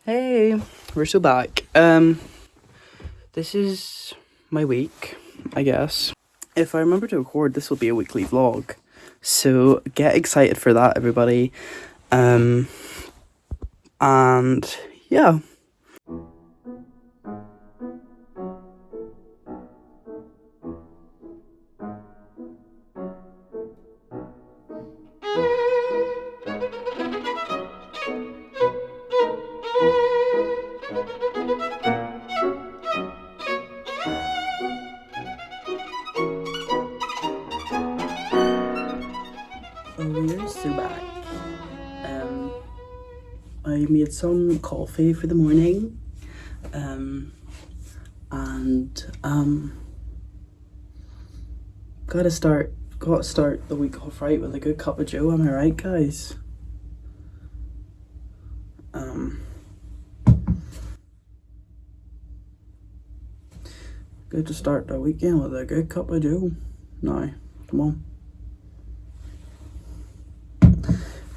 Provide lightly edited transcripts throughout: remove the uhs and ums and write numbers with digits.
Hey, we're so back. This is my week, I guess. If I remember to record, this will be a weekly vlog. So get excited for that, everybody. And yeah. We're so back. I made some coffee for the morning. Gotta start the week off right with a good cup of joe, am I right, guys? Good to start the weekend with a good cup of joe. Now, come on.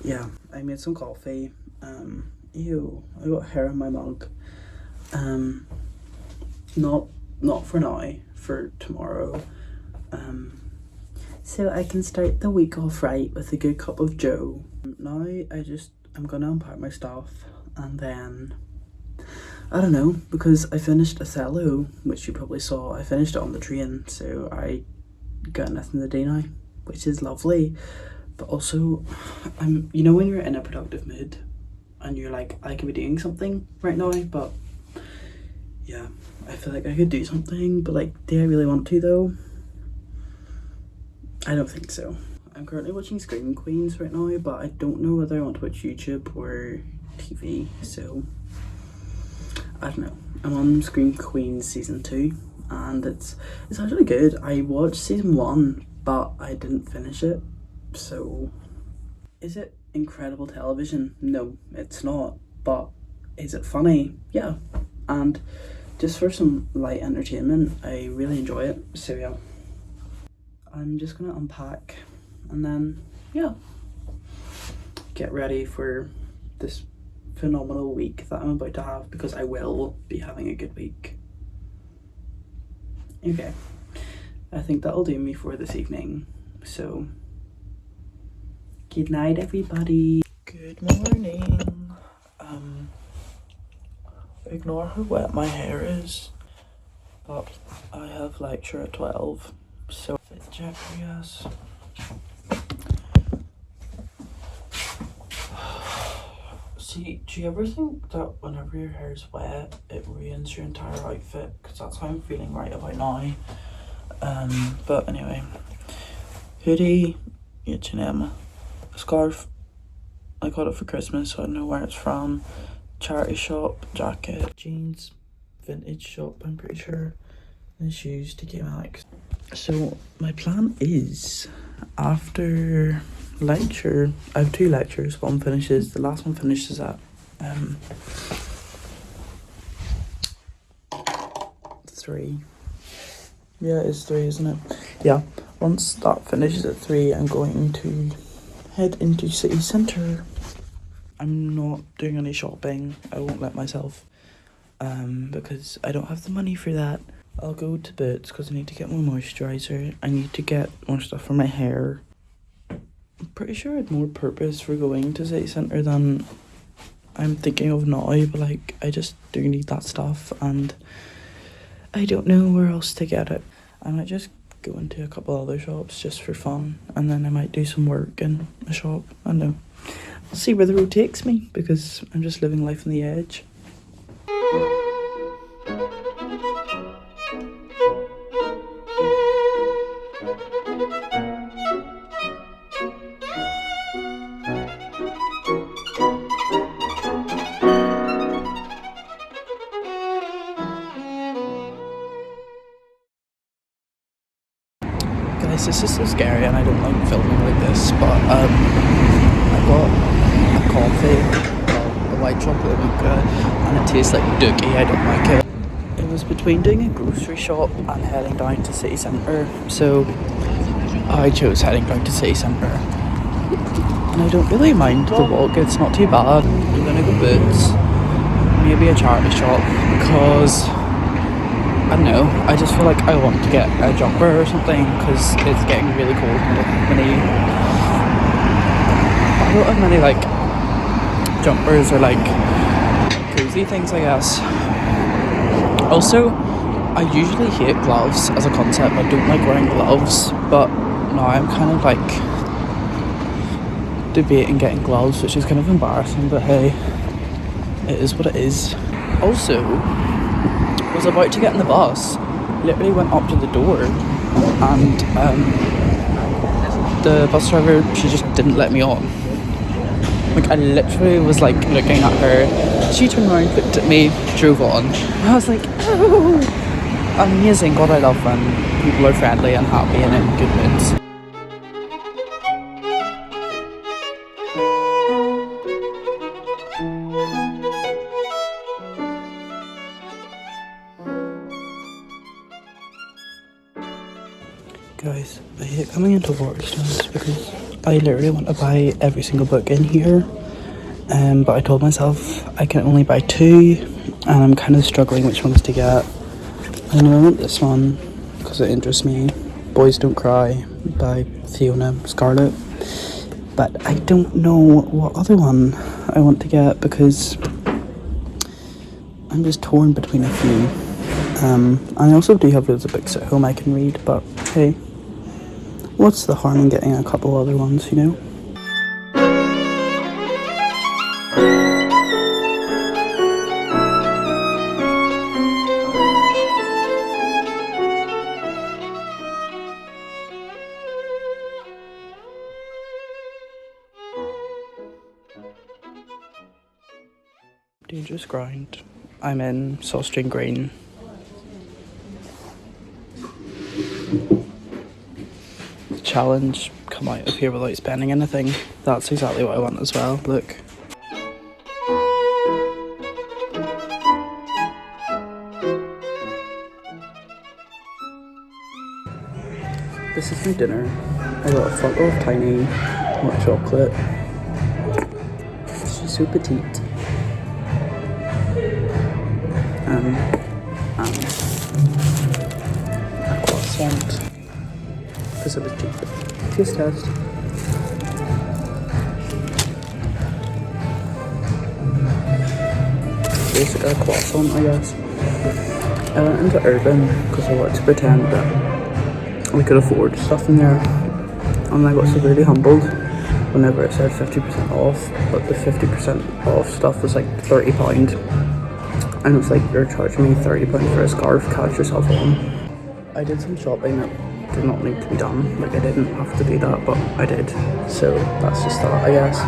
Yeah, I made some coffee. Ew, I got hair in my mug. Not for now, for tomorrow. So I can start the week off right with a good cup of joe. Now I'm gonna unpack my stuff and then, I don't know, because I finished Othello, which you probably saw. I finished it on the train, so I got nothing to do now, which is lovely. But also, you know when you're in a productive mood and you're like, I could be doing something right now, but yeah, I feel like I could do something, but like, do I really want to though? I don't think so. I'm currently watching Scream Queens right now, but I don't know whether I want to watch YouTube or TV, so I don't know. I'm on Scream Queens season 2 and it's actually good. I watched season 1 but I didn't finish it, so is it incredible television? No, it's not. But is it funny? Yeah. And just for some light entertainment, I really enjoy it. So yeah, I'm just gonna unpack and then yeah, get ready for this phenomenal week that I'm about to have, because I will be having a good week. Okay, I think that'll do me for this evening. So good night, everybody. Good morning. Ignore how wet my hair is, but I have lecture at 12, so fit check, I guess. See, do you ever think that whenever your hair is wet, it ruins your entire outfit? Because that's how I'm feeling right about now. But anyway, hoodie, H&M, a scarf, I got it for Christmas, so I don't know where it's from. Charity shop, jacket, jeans, vintage shop, I'm pretty sure, and shoes to get Max. So my plan is, after lecture, I have 2 lectures. The last one finishes at 3. Yeah, it's 3, isn't it? Yeah, once that finishes at 3, I'm going to head into city centre. I'm not doing any shopping. I won't let myself, because I don't have the money for that. I'll go to Boots because I need to get more moisturiser. I need to get more stuff for my hair. I'm pretty sure I had more purpose for going to city centre than I'm thinking of now, but like, I just do need that stuff and I don't know where else to get it. I might just go into a couple other shops just for fun, and then I might do some work in a shop. I don't know. I'll see where the road takes me, because I'm just living life on the edge. Guys, this is so scary and I don't like filming like this, but I got a coffee, a white chocolate mocha, and it tastes like dookie. I don't like it. It was between doing a grocery shop and heading down to city centre, so I chose heading down to city centre. And I don't really mind the walk, it's not too bad. I'm gonna go Boots, maybe a charity shop, because I don't know, I just feel like I want to get a jumper or something because it's getting really cold. I don't have many like jumpers or like cozy things, I guess. Also, I usually hate gloves as a concept. I don't like wearing gloves, but now I'm kind of like debating getting gloves, which is kind of embarrassing, but hey, it is what it is. Also, was about to get in the bus, literally went up to the door, and the bus driver, she just didn't let me on. Like, I literally was like looking at her, she turned around, looked at me, drove on. I was like, oh, amazing. God, I love when people are friendly and happy and in good moods. Guys, I hate coming into Waterstones because I literally want to buy every single book in here, but I told myself I can only buy 2, and I'm kind of struggling which ones to get. I know I want this one because it interests me, Boys Don't Cry by Fiona Scarlett, but I don't know what other one I want to get because I'm just torn between a few. I also do have loads of books at home I can read, but hey, what's the harm in getting a couple other ones, you know? Dangerous ground. I'm in Sawstring Green. Challenge, come out of here without spending anything. That's exactly what I want as well, look. This is my dinner. I got a fuck off tiny hot chocolate. She's so petite. And a croissant. Because it was cheap. Taste test. Basically a croissant, I guess. I went into Urban because I wanted to pretend that we could afford stuff in there, and I got severely humbled whenever it said 50% off, but the 50% off stuff was like £30, and it's like, you're charging me £30 for a scarf, catch yourself on. I did some shopping that did not need to be done, like I didn't have to do that, but I did, so that's just that, I guess.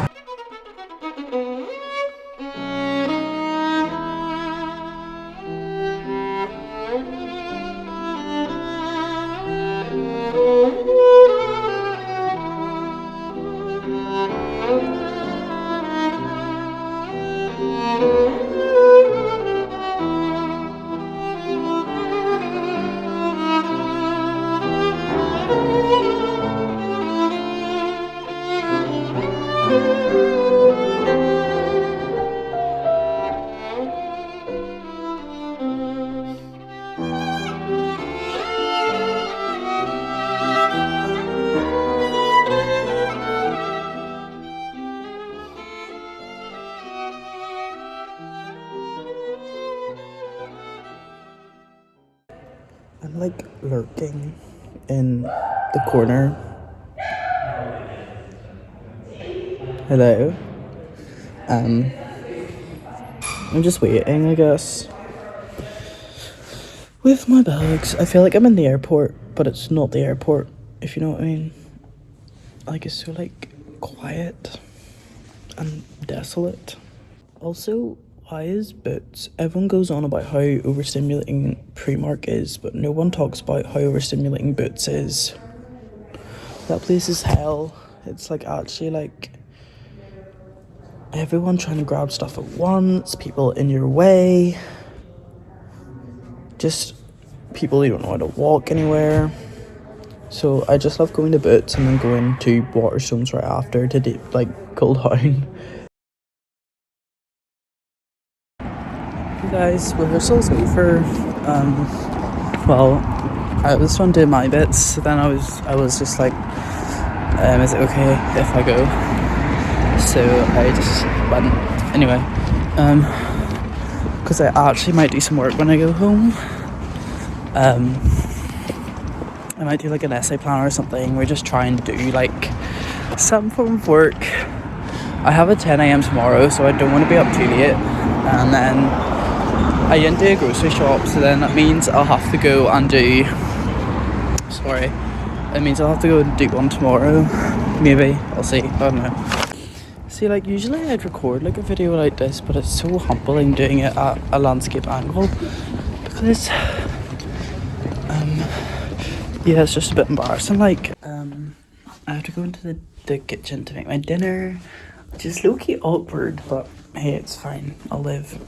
I'm like lurking in the corner. Hello. I'm just waiting, I guess, with my bags. I feel like I'm in the airport, but it's not the airport, if you know what I mean. Like, it's so like quiet and desolate. Also, why is Boots? Everyone goes on about how overstimulating Primark is, but no one talks about how overstimulating Boots is. That place is hell. It's like actually like everyone trying to grab stuff at once, people in your way, just people you don't know how to walk anywhere. So I just love going to Boots and then going to Waterstones right after to like cool down. You guys, rehearsal's over. Well, I was trying to do my bits, so then I was just like, is it okay if I go? So I just went anyway. Because I actually might do some work when I go home. I might do like an essay plan or something. We're just trying to do like some form of work. I have a 10 a.m. tomorrow, so I don't want to be up too late. And then I didn't do a grocery shop, so then that means I'll have to go and do. Sorry, it means I'll have to go and do one tomorrow. Maybe I'll see. I don't know. See, like usually I'd record like a video like this, but it's so humbling doing it at a landscape angle because yeah, it's just a bit embarrassing. Like I have to go into the kitchen to make my dinner, which is low-key awkward, but hey, it's fine, I'll live.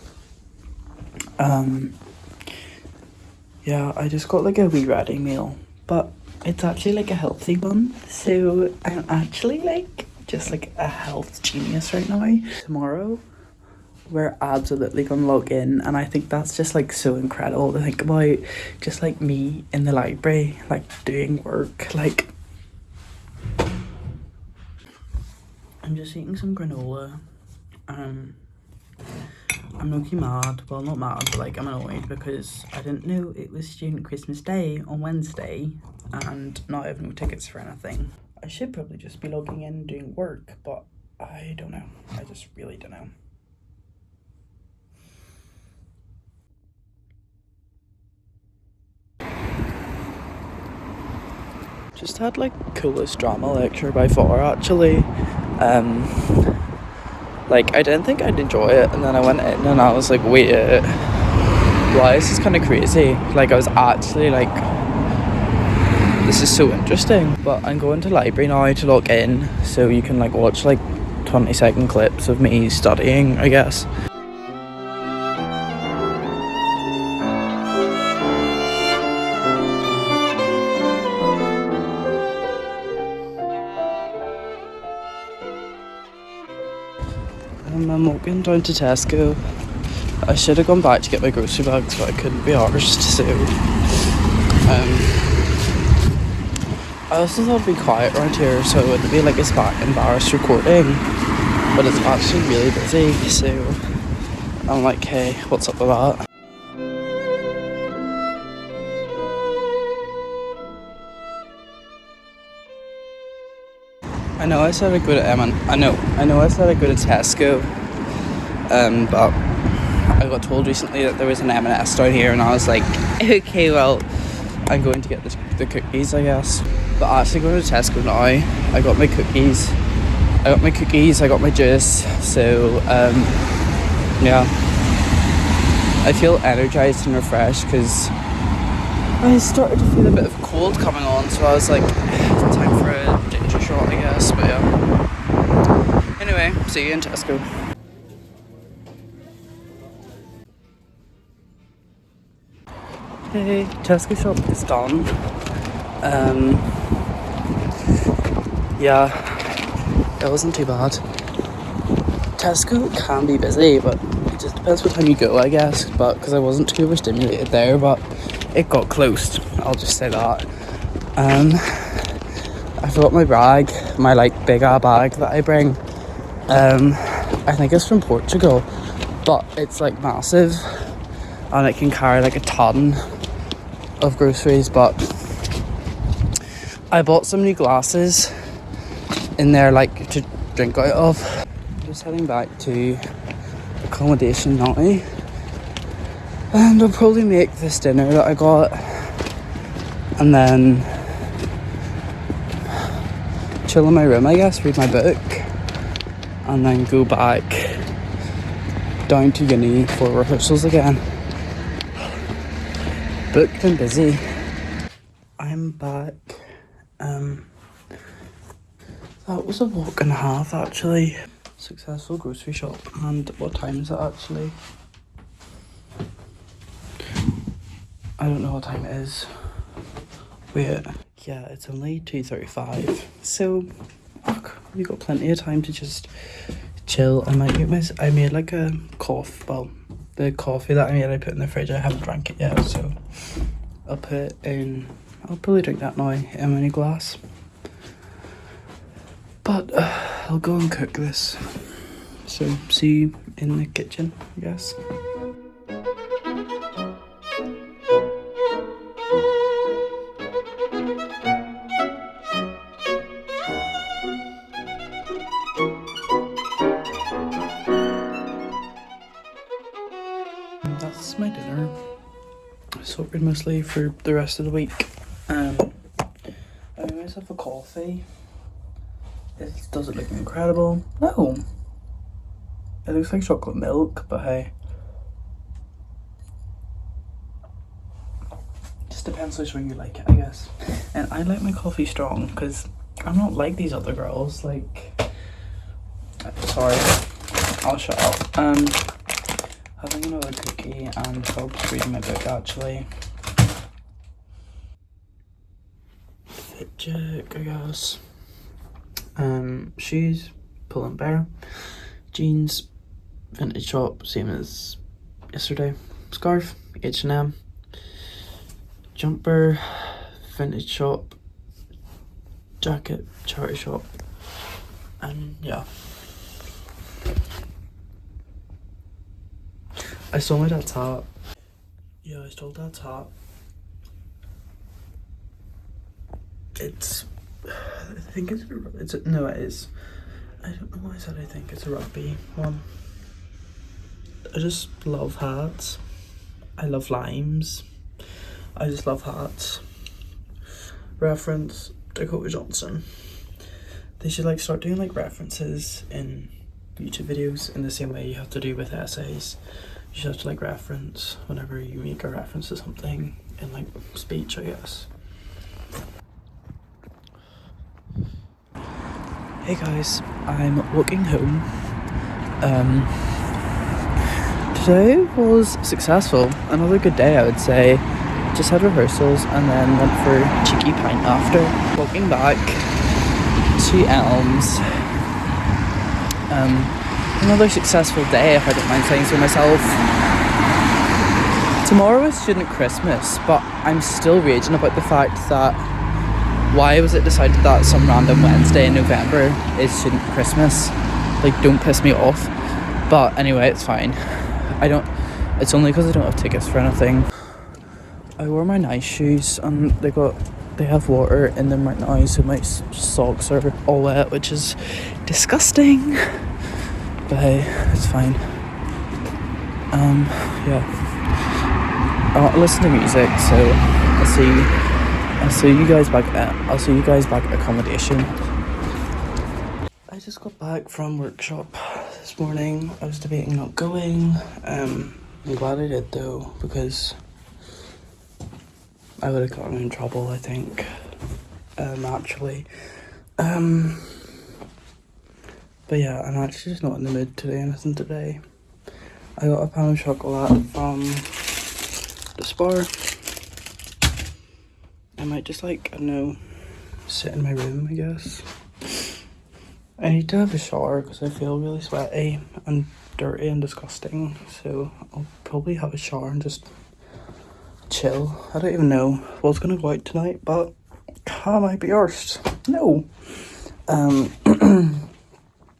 Yeah, I just got like a wee ready meal, but it's actually like a healthy one, so I'm actually like just like a health genius right now. Tomorrow we're absolutely gonna log in, and I think that's just like so incredible to think about, just like me in the library like doing work. Like I'm just eating some granola. I'm low-key mad, well not mad, but like I'm annoyed because I didn't know it was student Christmas Day on Wednesday and now I have no tickets for anything. I should probably just be logging in and doing work, but I don't know. I just really don't know. Just had like coolest drama lecture by far actually. Like I didn't think I'd enjoy it, and then I went in and I was like, wait, why is this kind of crazy? Like I was actually like, this is so interesting. But I'm going to library now to log in so you can like watch like 20-second clips of me studying, I guess. I'm walking down to Tesco. I should have gone back to get my grocery bags, but I couldn't be arsed, so I also thought it'd be quiet around here so it wouldn't be like as embarrassed recording, but it's actually really busy, so I'm like, hey, what's up with that? I know I said I'd go to I know I said I'd go to Tesco, but I got told recently that there was an M&S down here, and I was like, okay, well, I'm going to get the cookies, I guess. But actually going to Tesco now, I got my cookies, I got my juice, so, yeah. I feel energized and refreshed because I started to feel a bit of a cold coming on, so I was like, time for a ginger shot, I guess, but yeah. Anyway, see you in Tesco. Hey, Tesco shop is done. Yeah, it wasn't too bad. Tesco can be busy, but it just depends what time you go, I guess. But because I wasn't too overstimulated there, but it got closed. I'll just say that. I forgot my bag, my like big bag that I bring. I think it's from Portugal, but it's like massive, and it can carry like a ton of groceries. But I bought some new glasses in there, like to drink out of. Just heading back to accommodation now, and I'll probably make this dinner that I got, and then chill in my room, I guess, read my book, and then go back down to uni for rehearsals again. Booked and busy. I'm back. That was a walk and a half actually. Successful grocery shop. And what time is it actually? I don't know what time it is. Wait. Yeah, it's only 2:35. So, fuck, we got plenty of time to just chill. I made like a the coffee that I made, I put in the fridge. I haven't drank it yet, so I'll put it in. I'll probably drink that now in a mini glass. But I'll go and cook this. So see you in the kitchen, I guess. That's my dinner. Sorted mostly for the rest of the week. I made myself a coffee. Does it look incredible? No. It looks like chocolate milk, but hey. Just depends which way you like it, I guess. And I like my coffee strong, because I'm not like these other girls, like... Sorry, I'll shut up. Having another cookie and Bob's reading my book, actually. Fit check, I guess. Shoes, Pull and Bear. Jeans, vintage shop, same as yesterday. Scarf, H&M. Jumper, vintage shop. Jacket, charity shop. And yeah. I stole my dad's hat. Yeah, I stole dad's hat. I think no, it is. I don't know why I said I think it's a rugby one. I just love hats. I love limes. I just love hats. Reference Dakota Johnson. They should like start doing like references in YouTube videos in the same way you have to do with essays. You should have to like reference whenever you make a reference to something in like speech, I guess. Hey guys, I'm walking home. Today was successful. Another good day, I would say. Just had rehearsals and then went for a cheeky pint after. Walking back to Elms. Another successful day, if I don't mind saying so myself. Tomorrow is Student Christmas, but I'm still raging about the fact that why was it decided that some random Wednesday in November is Student Christmas? Like, don't piss me off. But anyway, it's fine. It's only because I don't have tickets for anything. I wore my nice shoes and they have water in them right now, so my socks are all wet, which is disgusting. But hey, it's fine. Yeah. I want to listen to music, so I'll see you guys back at accommodation. I just got back from workshop this morning. I was debating not going. I'm glad I did though, because I would have gotten in trouble, I think. Actually. But yeah, I'm actually just not in the mood to do anything today. I got a pound of chocolate from the Spar. I might just like, I don't know, sit in my room, I guess. I need to have a shower because I feel really sweaty and dirty and disgusting. So I'll probably have a shower and just chill. I don't even know what's gonna go out tonight, but can I be arsed? No.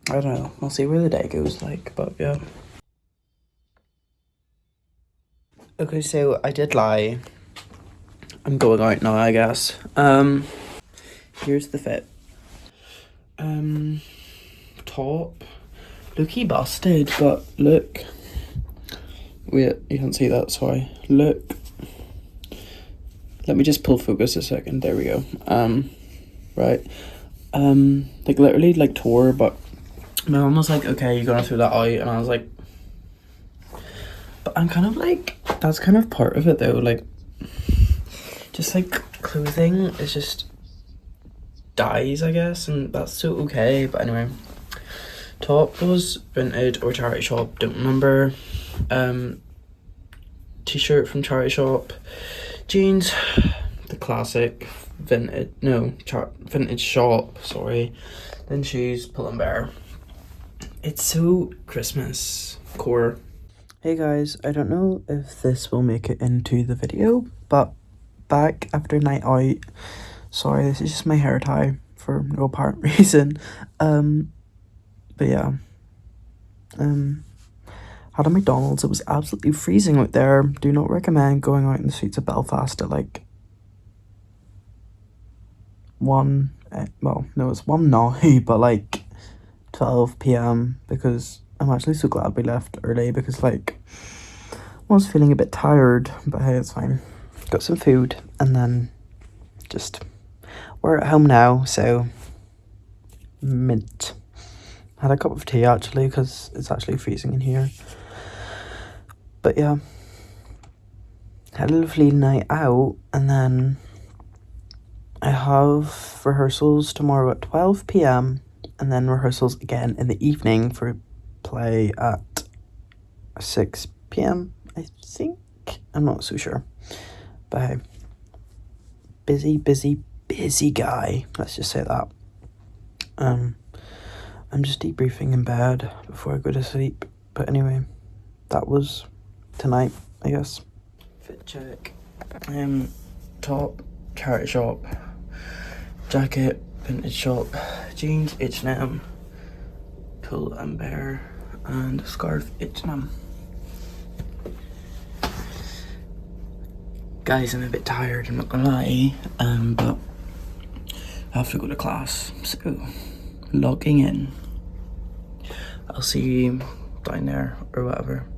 I don't know. I'll see where the day goes like, but yeah. Okay, so I did lie. I'm going out now, I guess. Here's the fit. Top. Look-y busted, but look. Wait, you can't see that, sorry. Look. Let me just pull focus a second. There we go. Right. Like literally like tore, but my mum was like, okay, you're gonna throw that out, and I was like, but I'm kind of like, that's kind of part of it though, like, just like clothing is just dies, I guess, and that's so okay. But anyway, top was vintage or charity shop, don't remember. T-shirt from charity shop. Jeans, the classic vintage shop, sorry. Then shoes, Pull and Bear. It's so Christmas core. Hey guys, I don't know if this will make it into the video, but back after night out. Sorry, this is just my hair tie for no apparent reason. But yeah. Had a McDonald's. It was absolutely freezing out there. Do not recommend going out in the streets of Belfast at like it's 1 now, but like 12 p.m. because I'm actually so glad we left early because like I was feeling a bit tired, but hey, it's fine. Got some food and then just we're at home now, so mint. Had a cup of tea actually because it's actually freezing in here. But yeah, had a lovely night out, and then I have rehearsals tomorrow at 12 p.m. and then rehearsals again in the evening for play at 6 p.m. I think. I'm not so sure. But hey, busy guy. Let's just say that. I'm just debriefing in bed before I go to sleep. But anyway, that was tonight, I guess. Fit check. Top, charity shop. Jacket, vintage shop. Jeans, H&M. Pull and bear. And scarf, H&M. Guys, I'm a bit tired, I'm not gonna lie. But I have to go to class, so logging in. I'll see you down there or whatever.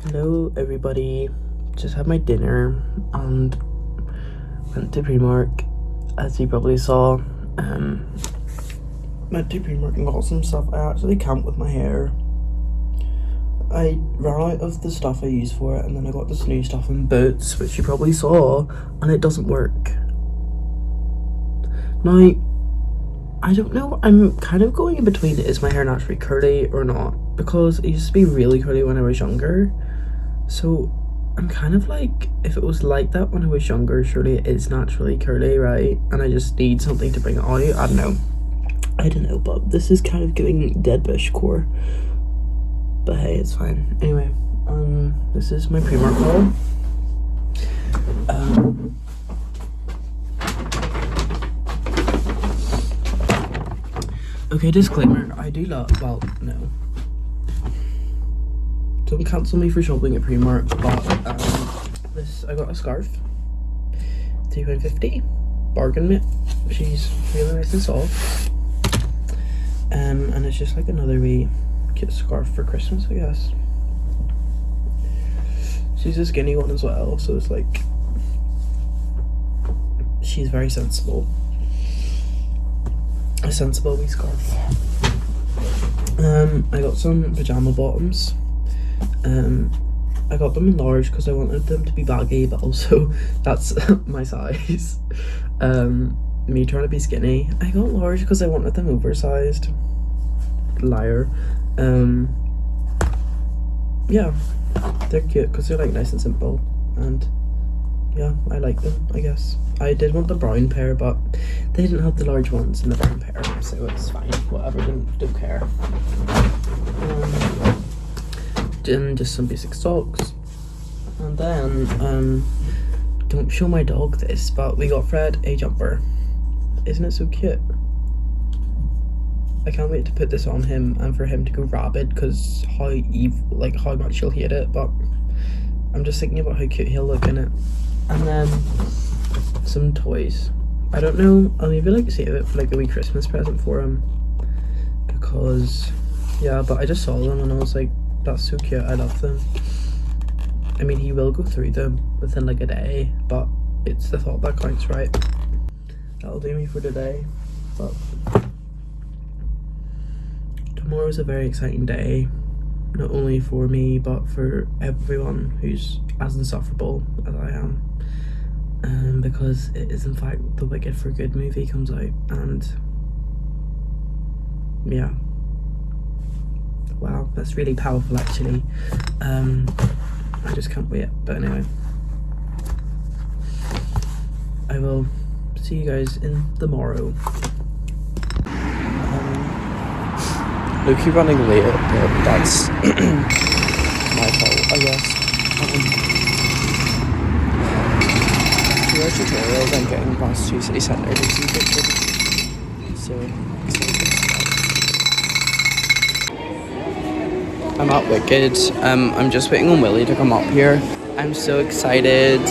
Hello everybody, just had my dinner and went to Primark, as you probably saw. Went to Primark and got some stuff. I actually camped with my hair. I ran out of the stuff I use for it, and then I got this new stuff in Boots, which you probably saw, and it doesn't work. Now, I don't know, I'm kind of going in between, is my hair naturally curly or not, because it used to be really curly when I was younger, so I'm kind of like, if it was like that when I was younger, surely it is naturally curly, right? And I just need something to bring it out. I don't know, but this is kind of giving dead bush core. But hey, it's fine. Anyway, this is my Primark haul. Okay, disclaimer, I do love, well, no. Don't cancel me for shopping at Primark, but I got a scarf. £2.50. Bargain mate. She's really nice and soft. And it's just like another wee cute scarf for Christmas, I guess. She's a skinny one as well, so it's like she's very sensible. A sensible wee scarf. I got some pajama bottoms. I got them in large because I wanted them to be baggy, but also that's my size. Me trying to be skinny. I got large because I wanted them oversized. Liar. Yeah, they're cute because they're like nice and simple, and yeah, I like them, I guess. I did want the brown pair, but they didn't have the large ones in the brown pair, so it's fine, whatever, don't care. Then just some basic socks, and then don't show my dog this, but we got Fred a jumper. Isn't it so cute? I can't wait to put this on him and for him to go rabid, because how much he'll hate it, but I'm just thinking about how cute he'll look in it. And then some toys. I don't know, I'll maybe like save it for like a wee Christmas present for him, because yeah, but I just saw them and I was like, that's so cute, I love them. I mean, he will go through them within like a day, but it's the thought that counts, right? That'll do me for today. But tomorrow's a very exciting day, not only for me but for everyone who's as insufferable as I am, because it is in fact the Wicked for Good movie comes out, and yeah, Wow, that's really powerful actually. I just can't wait. But anyway, I will see you guys in the morrow. Look, you're running late, but that's my fault, I guess. Through our tutorials, I'm getting past to city centre to see Wicked. So excited. I'm at Wicked. I'm just waiting on Willie to come up here. I'm so excited.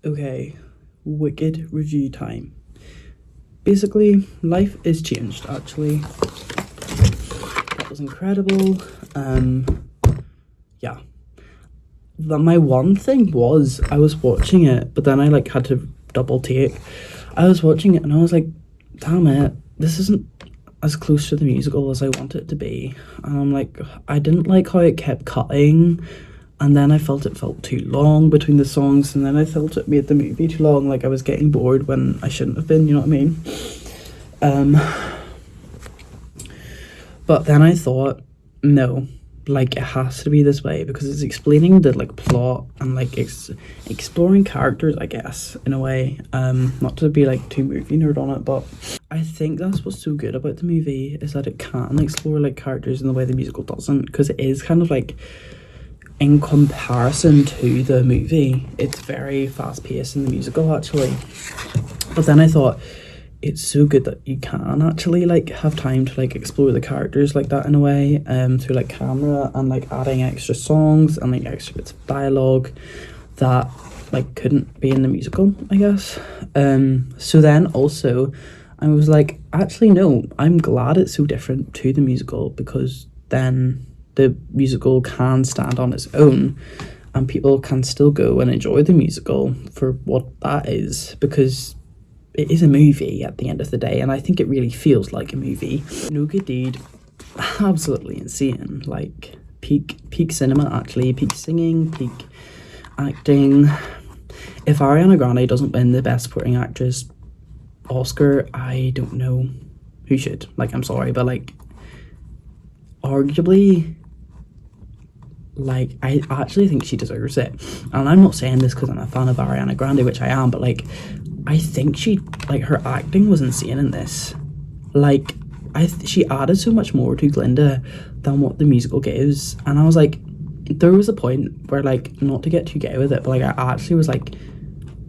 Okay, Wicked review time. Basically, life is changed actually. That was incredible. Yeah. My one thing was I was watching it, but then I like had to double take. I was watching it and I was like, damn it, this isn't as close to the musical as I want it to be. And I'm like, I didn't like how it kept cutting, and then I felt it felt too long between the songs, and then I felt it made the movie too long. Like I was getting bored when I shouldn't have been, you know what I mean? But then I thought, no, like it has to be this way because it's explaining the like plot and like exploring characters, I guess, in a way. Not to be like too movie nerd on it, but I think that's what's so good about the movie is that it can explore like characters in the way the musical doesn't, because it is kind of like, in comparison to the movie, it's very fast paced in the musical actually. But then I thought, it's so good that you can actually like have time to like explore the characters like that in a way, through like camera and like adding extra songs and like extra bits of dialogue that like couldn't be in the musical, I guess. So then also I was like, actually no, I'm glad it's so different to the musical, because then the musical can stand on its own and people can still go and enjoy the musical for what that is, because it is a movie at the end of the day, and I think it really feels like a movie. No Good Deed, absolutely insane. Like peak cinema actually, peak singing, peak acting. If Ariana Grande doesn't win the Best Supporting Actress Oscar, I don't know who should. Like, I'm sorry, but like arguably, like I actually think she deserves it. And I'm not saying this because I'm a fan of Ariana Grande, which I am, but like I think she, like, her acting was insane in this. Like, she added so much more to Glinda than what the musical gives. And I was like, there was a point where, like, not to get too gay with it, but like I actually was like,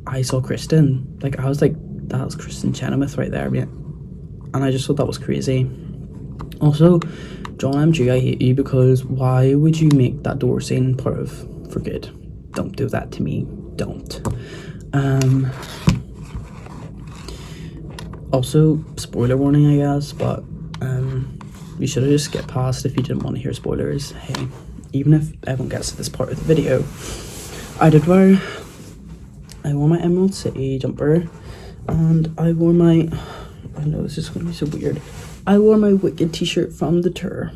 I saw Kristen. Like, I was like, that's Kristen Chenoweth right there. And I just thought that was crazy. Also, John M.G., I hate you, because why would you make that door scene part of For Good? Don't do that to me. Don't. Also, spoiler warning, I guess, but you should have just skipped past if you didn't want to hear spoilers. Hey, even if everyone gets to this part of the video, I wore my Emerald City jumper, and I wore my, I know this is going to be so weird, I wore my Wicked t-shirt from the tour.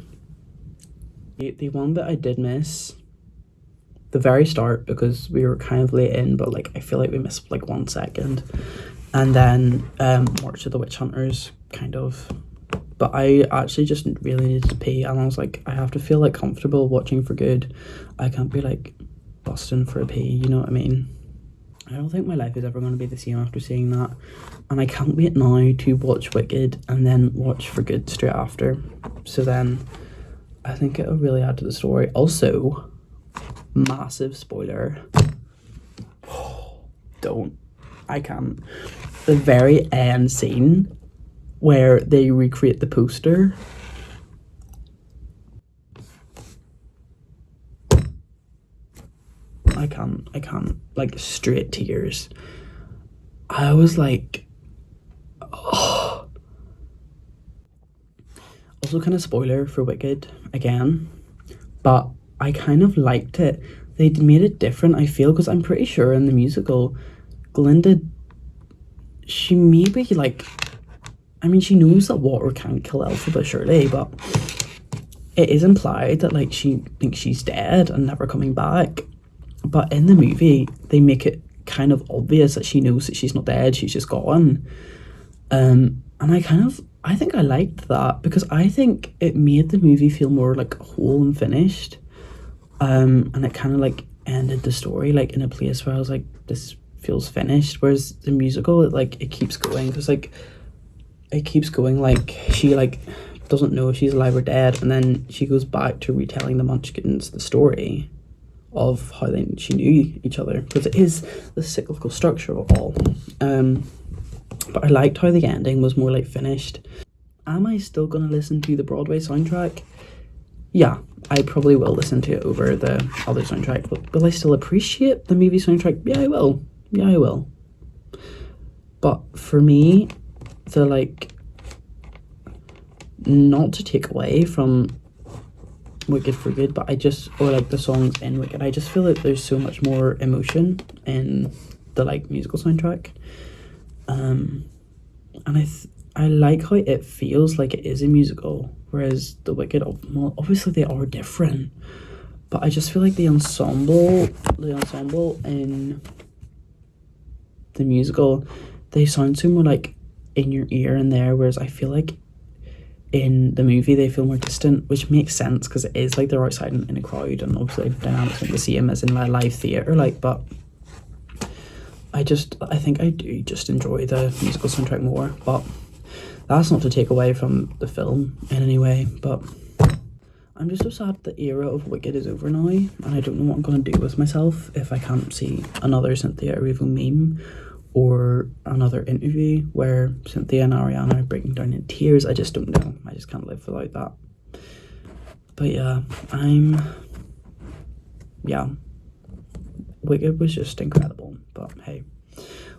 The one that I did miss, the very start, because we were kind of late in, but like I feel like we missed like 1 second. And then March of the Witch Hunters, kind of. But I actually just really needed to pee, and I was like, I have to feel like comfortable watching For Good. I can't be like busting for a pee, you know what I mean? I don't think my life is ever going to be the same after seeing that. And I can't wait now to watch Wicked and then watch For Good straight after. So then I think it'll really add to the story. Also, massive spoiler. Don't. I can't. The very end scene where they recreate the poster. I can't. Like, straight tears. I was like, oh. Also, kind of spoiler for Wicked again, but I kind of liked it. They made it different, I feel, because I'm pretty sure in the musical, Glinda, she maybe, like, I mean, she knows that water can't kill Elphaba, surely, but it is implied that, like, she thinks she's dead and never coming back. But in the movie, they make it kind of obvious that she knows that she's not dead, she's just gone. And I think I liked that, because I think it made the movie feel more like whole and finished. And it kind of like ended the story like in a place where I was like, this feels finished. Whereas the musical, it keeps going, because like it keeps going, like she like doesn't know if she's alive or dead, and then she goes back to retelling the Munchkins the story of how she knew each other, because it is the cyclical structure of it all. But I liked how the ending was more like finished. Am I still gonna listen to the Broadway soundtrack? Yeah, I probably will listen to it over the other soundtrack. But will I still appreciate the movie soundtrack? Yeah, I will. Yeah, I will. But for me, the like, not to take away from Wicked for Good, but or like the songs in Wicked, I just feel like there's so much more emotion in the like musical soundtrack. And I like how it feels like it is a musical, whereas the Wicked, well, obviously they are different, but I just feel like the ensemble in the musical, they sound so more like in your ear and there, whereas I feel like in the movie they feel more distant, which makes sense because it is like they're outside in a crowd, and obviously the dynamics aren't the same as in live theatre, like, but I think I do just enjoy the musical soundtrack more. But that's not to take away from the film in any way, but I'm just so sad the era of Wicked is over now, and I don't know what I'm going to do with myself if I can't see another Cynthia Erivo meme or another interview where Cynthia and Ariana are breaking down in tears. I just don't know. I just can't live without that. But yeah, Wicked was just incredible. But hey,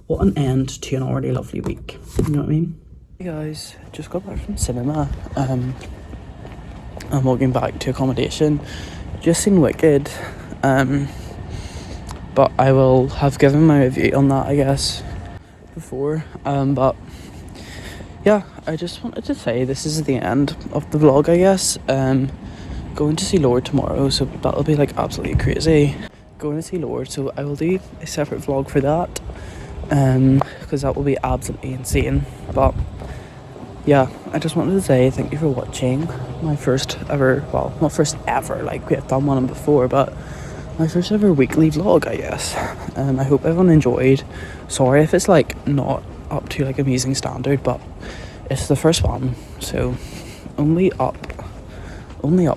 what an end to an already lovely week. You know what I mean? Hey guys, just got back from cinema. I'm walking back to accommodation. Just seen Wicked. But I will have given my review on that, I guess, before. But yeah, I just wanted to say this is the end of the vlog, I guess. Going to see Lord tomorrow, so that'll be like absolutely crazy. Going to see Lord, so I will do a separate vlog for that, because that will be absolutely insane. But yeah, I just wanted to say thank you for watching my first ever, well, not first ever, like we have done one before, but my first ever weekly vlog, I guess. I hope everyone enjoyed. Sorry if it's like not up to like amazing standard, but it's the first one, so only up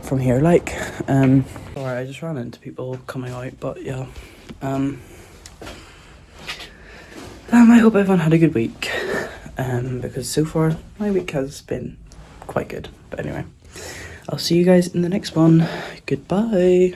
from here, like. Sorry, I just ran into people coming out, but yeah. I hope everyone had a good week, because so far my week has been quite good. But anyway, I'll see you guys in the next one. Goodbye.